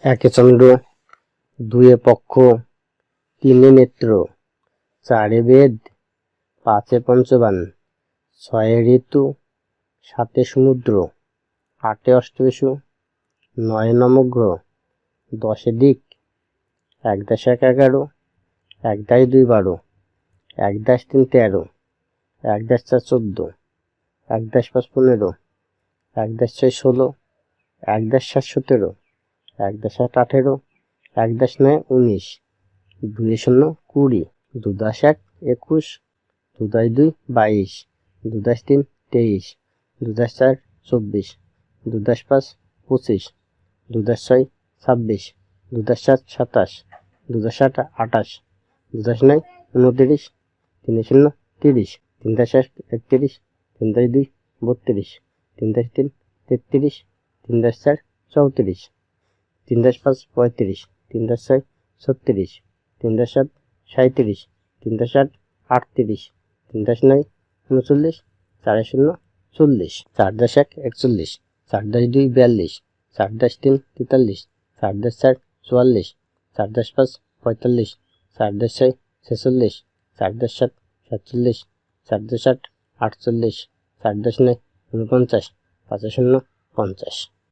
একে চন্দ্র, দুয়ে পক্ষ, তিনে নেত্র, চারে বেদ, পাঁচে পঞ্চবান, ছয়ে ঋতু, সাতে সমুদ্র, আটে অষ্টবিশু, নয়ে নবগ্রহ, দশে দিক, 1+1=11, 1+2=12, 1+3=13, 1+4=14, 1+5=15, 1+6=16, 1+7=17, 1+8=18, 1+9=19, 2×0=20, 2+1=21, 2+2=22, 2+3=23, 2+4=24, 2+5=25, 2+6=26, 2+7=27, 2+8=28, 2+9=29, 3×0=30, 3+1=31, 3+2=32, 3+3=33, 3+4=34, 3+5=35, 3+6=36, 3+7=37, 3+8=38, 3+9=39, 4×0=40, 4+1=41, 4+2=42, 4+3=43, 4+4=44, 4+5=45, 4+6=46, 4+7=47, 4+8=48, 4+9=49, 5×0=50।